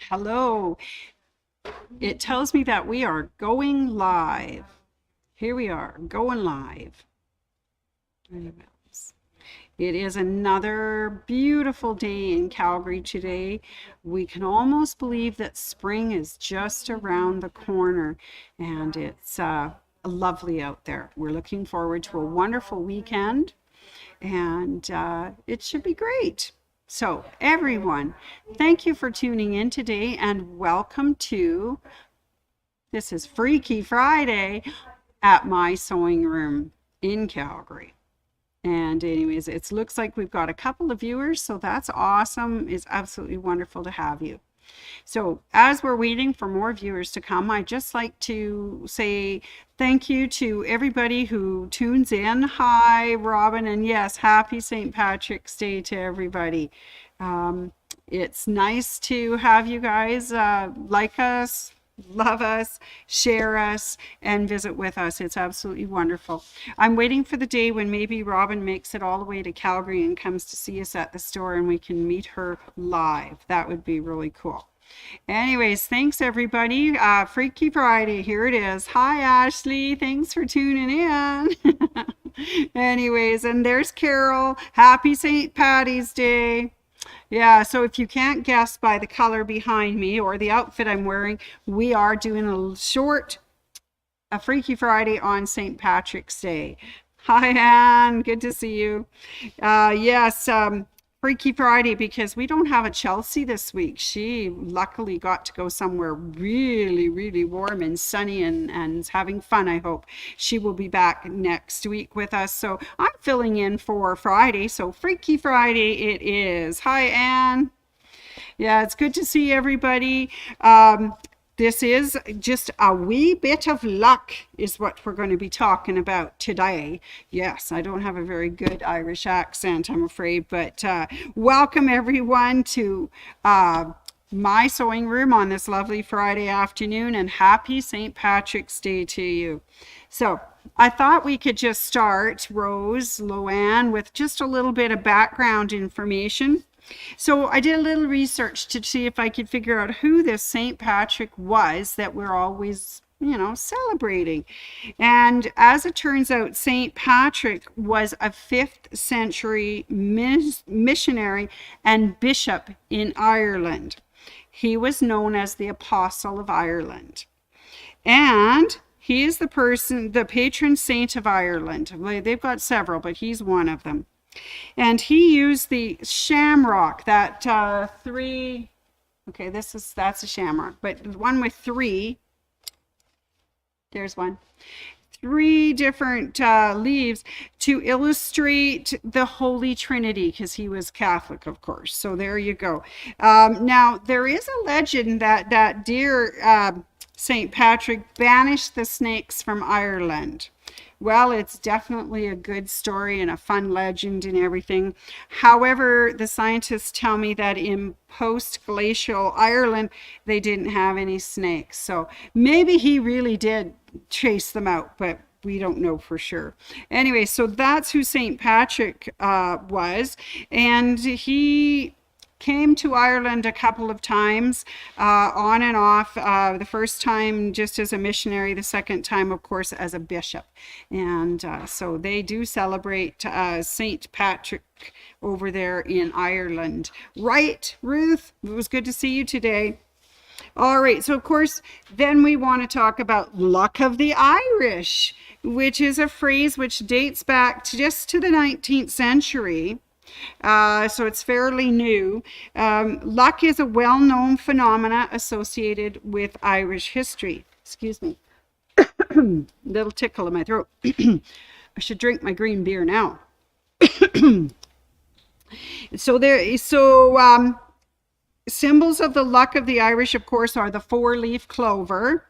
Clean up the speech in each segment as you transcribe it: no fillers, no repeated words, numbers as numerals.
Hello. It tells me that we are going live. Here we are, going live. It is another beautiful day in Calgary today. We can almost believe that spring is just around the corner, and it's lovely out there. We're looking forward to a wonderful weekend, and it should be great. So, everyone, thank you for tuning in today, and welcome to this is Freaky Friday at my sewing room in Calgary. And anyways, it looks like we've got a couple of viewers, so that's awesome. It's absolutely wonderful to have you. So as we're waiting for more viewers to come, I'd just like to say thank you to everybody who tunes in. Hi, Robin, and yes, happy St. Patrick's Day to everybody. It's nice to have you guys like us, love us, share us, and visit with us. It's absolutely wonderful. I'm waiting for the day when maybe Robin makes it all the way to Calgary and comes to see us at the store and we can meet her live. That would be really cool. Anyways, thanks everybody. Freaky Friday, here it is. Hi Ashley, thanks for tuning in. Anyways, and there's Carol. Happy St. Patty's Day. Yeah, so if you can't guess by the color behind me or the outfit I'm wearing, we are doing a Freaky Friday on St. Patrick's Day. Hi, Anne. Good to see you. Yes, Freaky Friday because we don't have a Chelsea this week. She luckily got to go somewhere really, really warm and sunny and having fun, I hope. She will be back next week with us. So I'm filling in for Friday. So Freaky Friday it is. Hi, Anne. Yeah, it's good to see everybody. This is just a wee bit of luck is what we're going to be talking about today. Yes, I don't have a very good Irish accent, I'm afraid, but welcome everyone to my sewing room on this lovely Friday afternoon, and happy St. Patrick's Day to you. So I thought we could just start, Rose, Loanne, with just a little bit of background information. So I did a little research to see if I could figure out who this St. Patrick was that we're always, celebrating. And as it turns out, St. Patrick was a 5th century missionary and bishop in Ireland. He was known as the Apostle of Ireland. And he is the patron saint of Ireland. They've got several, but he's one of them. And he used the shamrock, that that's a shamrock, but the one with there's one, 3 different leaves to illustrate the Holy Trinity, because he was Catholic, of course. So there you go. Now, there is a legend that dear St. Patrick banished the snakes from Ireland. Well, it's definitely a good story and a fun legend and everything. However, the scientists tell me that in post-glacial Ireland, they didn't have any snakes. So maybe he really did chase them out, but we don't know for sure. Anyway, so that's who St. Patrick was. And he came to Ireland a couple of times, on and off. The first time just as a missionary, the second time, of course, as a bishop. And so they do celebrate St. Patrick over there in Ireland. Right, Ruth? It was good to see you today. All right, so of course, then we want to talk about luck of the Irish, which is a phrase which dates back just to the 19th century. So it's fairly new. Luck is a well-known phenomena associated with Irish history. Excuse me. Little tickle in my throat. I should drink my green beer now. Symbols of the luck of the Irish, of course, are the 4-leaf clover.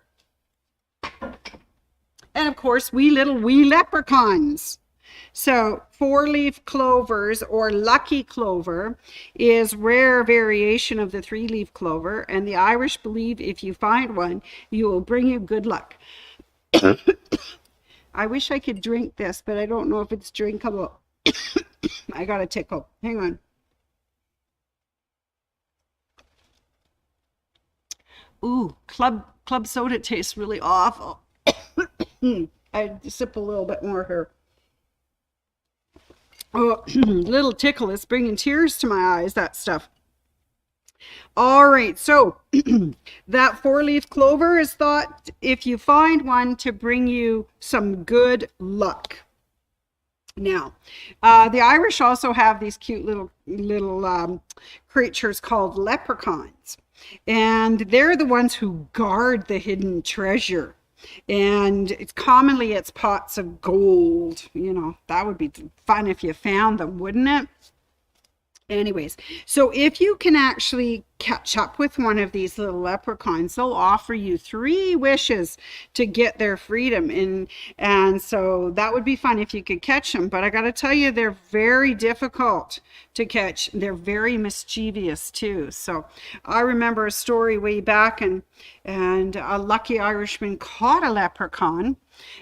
And of course, wee leprechauns. So 4-leaf clovers, or lucky clover, is rare variation of the 3-leaf clover, and the Irish believe if you find one, you will bring you good luck. I wish I could drink this, but I don't know if it's drinkable. I got a tickle. Hang on. Ooh, club soda tastes really awful. I sip a little bit more here. Oh, little tickle. It's bringing tears to my eyes, that stuff. All right, so that four-leaf clover is thought, if you find one, to bring you some good luck. Now, the Irish also have these cute little creatures called leprechauns, and they're the ones who guard the hidden treasure. And it's pots of gold. You know, that would be fun if you found them, wouldn't it? Anyways, so if you can actually catch up with one of these little leprechauns, they'll offer you 3 wishes to get their freedom. And so that would be fun if you could catch them. But I got to tell you, they're very difficult to catch. They're very mischievous too. So I remember a story way back, and a lucky Irishman caught a leprechaun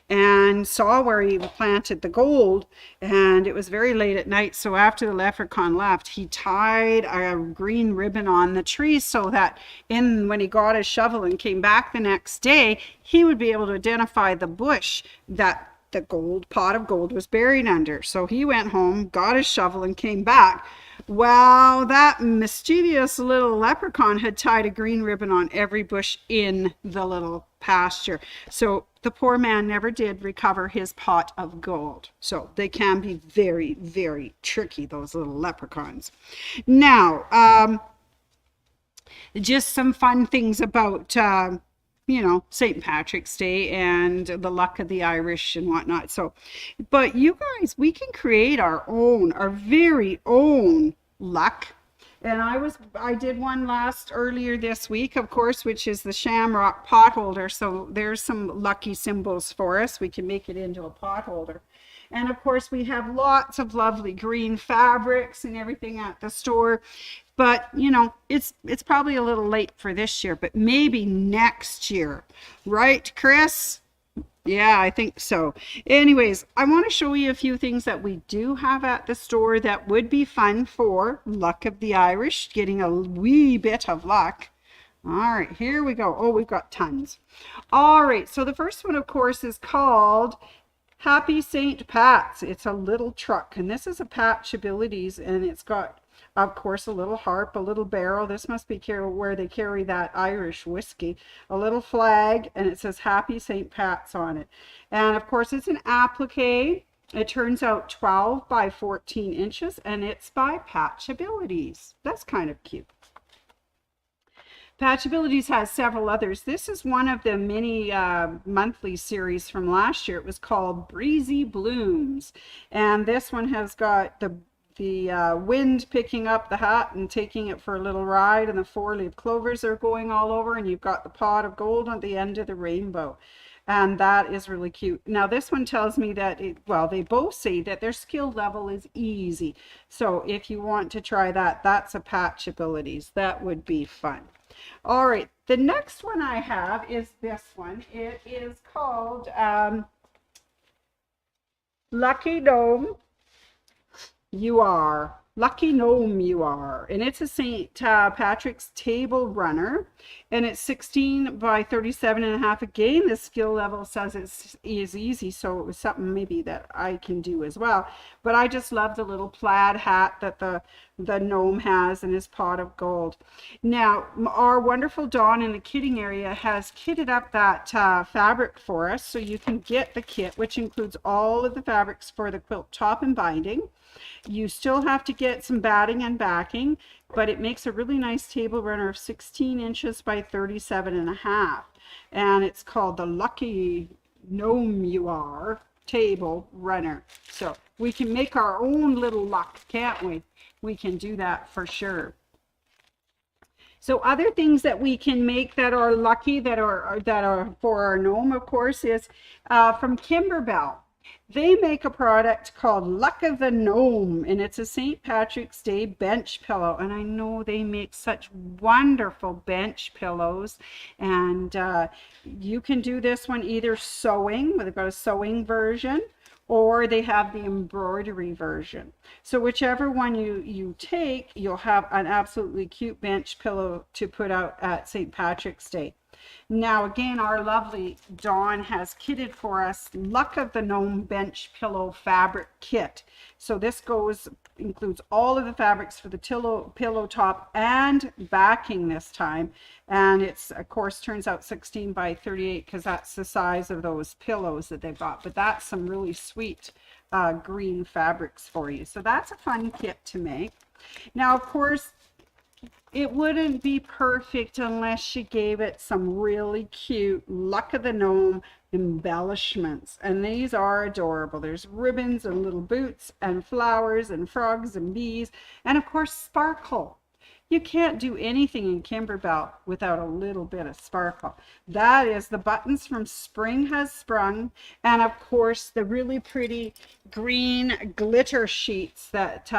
and saw where he planted the gold, and it was very late at night. So after the leprechaun left, he tied a green ribbon on the tree so that when he got his shovel and came back the next day, he would be able to identify the bush that the pot of gold was buried under. So he went home, got his shovel, and came back. Well, that mischievous little leprechaun had tied a green ribbon on every bush in the little pasture. So the poor man never did recover his pot of gold. So they can be very, very tricky, those little leprechauns. Now, just some fun things about St. Patrick's Day and the luck of the Irish and whatnot. So, but you guys, we can create our very own luck. And I did one earlier this week, of course, which is the shamrock pot holder. So there's some lucky symbols for us. We can make it into a pot holder. And of course, we have lots of lovely green fabrics and everything at the store. But, it's probably a little late for this year, but maybe next year. Right, Chris? Yeah, I think so. Anyways, I want to show you a few things that we do have at the store that would be fun for luck of the Irish, getting a wee bit of luck. All right, here we go. Oh, we've got tons. All right, so the first one, of course, is called Happy St. Pat's. It's a little truck, and this is a Patch Abilities, and it's got, of course, a little harp, a little barrel. This must be where they carry that Irish whiskey. A little flag, and it says Happy St. Pat's on it. And of course, it's an applique. It turns out 12 by 14 inches, and it's by Patch Abilities. That's kind of cute. Patch Abilities has several others. This is one of the mini monthly series from last year. It was called Breezy Blooms. And this one has got the wind picking up the hat and taking it for a little ride, and the 4-leaf clovers are going all over, and you've got the pot of gold on the end of the rainbow. And that is really cute. Now this one tells me that, they both say that their skill level is easy. So if you want to try that, that's a Patch Abilities. That would be fun. All right, the next one I have is this one. It is called Lucky Gnome Y'are. Lucky Gnome Y'are. And it's a St. Patrick's table runner. And it's 16 by 37.5. Again, the skill level says it is easy. So it was something maybe that I can do as well. But I just love the little plaid hat that the gnome has in his pot of gold. Now, our wonderful Dawn in the kitting area has kitted up that fabric for us. So you can get the kit, which includes all of the fabrics for the quilt top and binding. You still have to get some batting and backing, but it makes a really nice table runner of 16 inches by 37.5. And it's called the Lucky Gnome Y'are table runner. So we can make our own little luck, can't we? We can do that for sure. So other things that we can make that are lucky, that are for our gnome, of course, is from Kimberbell. They make a product called Luck of the Gnome, and it's a St. Patrick's Day bench pillow. And I know they make such wonderful bench pillows. And you can do this one either sewing, they've got a sewing version, or they have the embroidery version. So whichever one you take, you'll have an absolutely cute bench pillow to put out at St. Patrick's Day. Now again, our lovely Dawn has kitted for us Luck of the Gnome Bench Pillow Fabric Kit. So this includes all of the fabrics for the pillow top and backing this time. And it's, of course, turns out 16 by 38 because that's the size of those pillows that they've got. But that's some really sweet green fabrics for you. So that's a fun kit to make. Now, of course, it wouldn't be perfect unless you gave it some really cute Luck of the Gnome embellishments. And these are adorable. There's ribbons and little boots and flowers and frogs and bees. And of course, sparkle. You can't do anything in Kimberbell without a little bit of sparkle. That is the buttons from Spring Has Sprung. And of course, the really pretty green glitter sheets that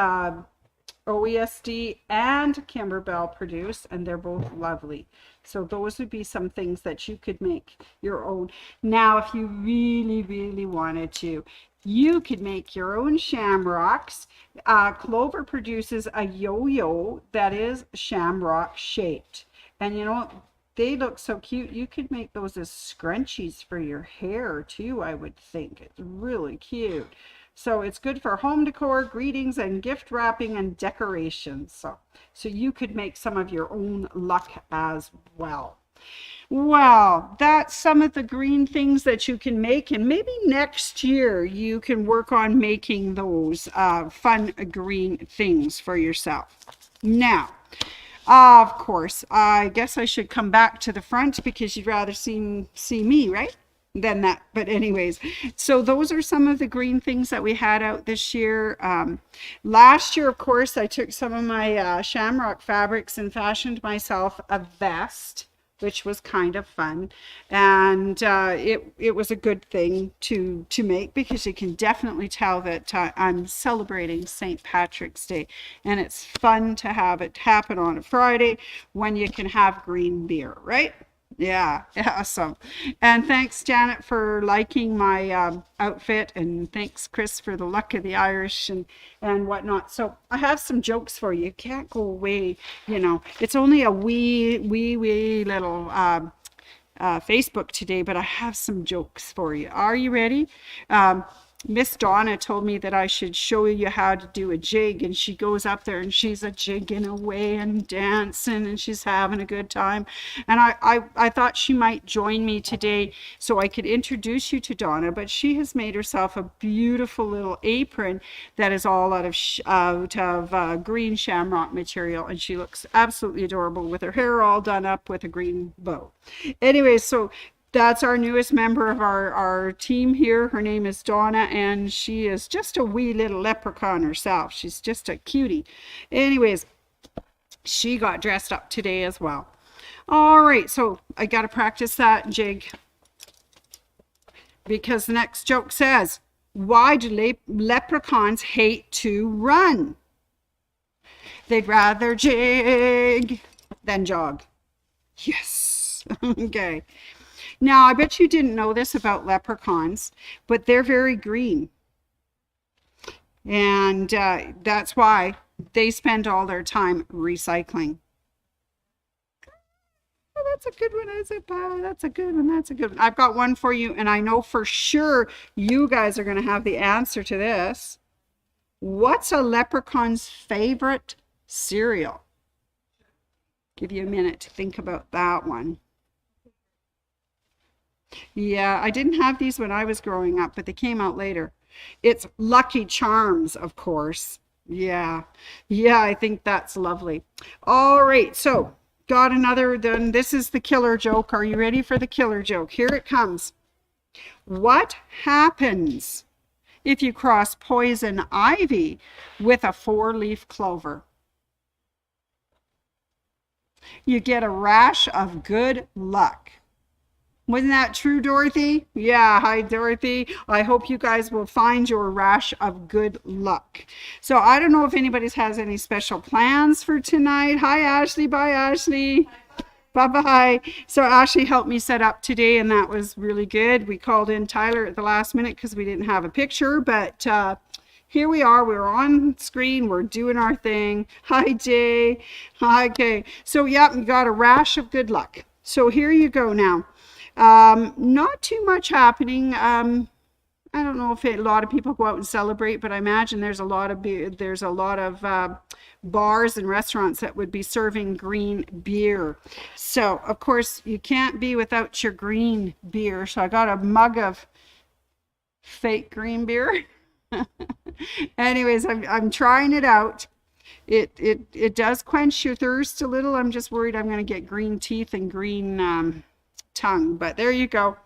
OESD and Kimberbell produce, and they're both lovely. So those would be some things that you could make your own. Now, if you really wanted to, you could make your own shamrocks. Clover produces a yo-yo that is shamrock shaped. And you know, they look so cute. You could make those as scrunchies for your hair too, I would think. It's really cute. So it's good for home decor, greetings, and gift wrapping and decorations. So you could make some of your own luck as well. Well, that's some of the green things that you can make, and maybe next year you can work on making those fun green things for yourself. Now, of course, I guess I should come back to the front because you'd rather see me, right? Than that. But anyways, so those are some of the green things that we had out this year. Last year, of course, I took some of my shamrock fabrics and fashioned myself a vest, which was kind of fun. And it was a good thing to make because you can definitely tell that I'm celebrating St. Patrick's Day. And it's fun to have it happen on a Friday when you can have green beer, right? Yeah, awesome. And thanks, Janet, for liking my outfit, and thanks, Chris, for the Luck of the Irish and whatnot. So I have some jokes for you. You can't go away, you know. It's only a wee little Facebook today, but I have some jokes for you. Are you ready? Miss Donna told me that I should show you how to do a jig, and she goes up there and she's a jigging away and dancing and she's having a good time. And I thought she might join me today so I could introduce you to Donna, but she has made herself a beautiful little apron that is all out of green shamrock material, and she looks absolutely adorable with her hair all done up with a green bow. Anyway, so that's our newest member of our team here. Her name is Donna, and she is just a wee little leprechaun herself. She's just a cutie. Anyways, she got dressed up today as well. All right, so I got to practice that jig because the next joke says, why do leprechauns hate to run? They'd rather jig than jog. Yes. Okay. Now, I bet you didn't know this about leprechauns, but they're very green. And that's why they spend all their time recycling. Oh, that's a good one. That's a good one. That's a good one. I've got one for you, and I know for sure you guys are going to have the answer to this. What's a leprechaun's favorite cereal? Give you a minute to think about that one. Yeah, I didn't have these when I was growing up, but they came out later. It's Lucky Charms, of course. Yeah, I think that's lovely. All right, so got another, then this is the killer joke. Are you ready for the killer joke? Here it comes. What happens if you cross poison ivy with a 4-leaf clover? You get a rash of good luck. Wasn't that true, Dorothy? Yeah, hi, Dorothy. I hope you guys will find your rash of good luck. So I don't know if anybody has any special plans for tonight. Hi, Ashley. Bye, Ashley. Bye-bye. So Ashley helped me set up today, and that was really good. We called in Tyler at the last minute because we didn't have a picture, but here we are. We're on screen. We're doing our thing. Hi, Jay. Hi, Kay. So, yeah, we got a rash of good luck. So here you go now. Not too much happening. I don't know if a lot of people go out and celebrate, but I imagine there's a lot of bars and restaurants that would be serving green beer. So, of course, you can't be without your green beer. So I got a mug of fake green beer. Anyways, I'm trying it out. It does quench your thirst a little. I'm just worried I'm going to get green teeth and green tongue, but there you go.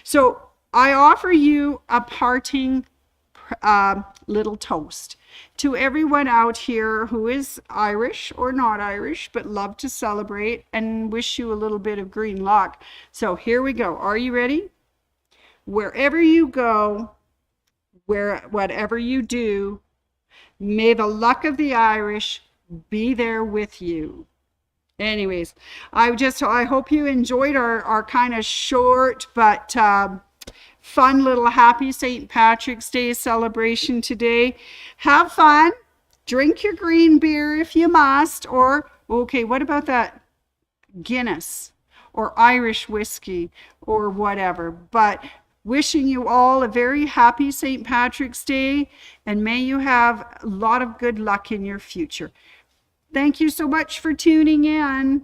So I offer you a parting little toast to everyone out here who is Irish or not Irish, but love to celebrate, and wish you a little bit of green luck. So here we go. Are you ready? Wherever you go, whatever you do, may the luck of the Irish be there with you. Anyways, I hope you enjoyed our kind of short but fun little happy St. Patrick's Day celebration today. Have fun. Drink your green beer if you must. Or, okay, what about that Guinness or Irish whiskey or whatever? But wishing you all a very happy St. Patrick's Day, and may you have a lot of good luck in your future. Thank you so much for tuning in.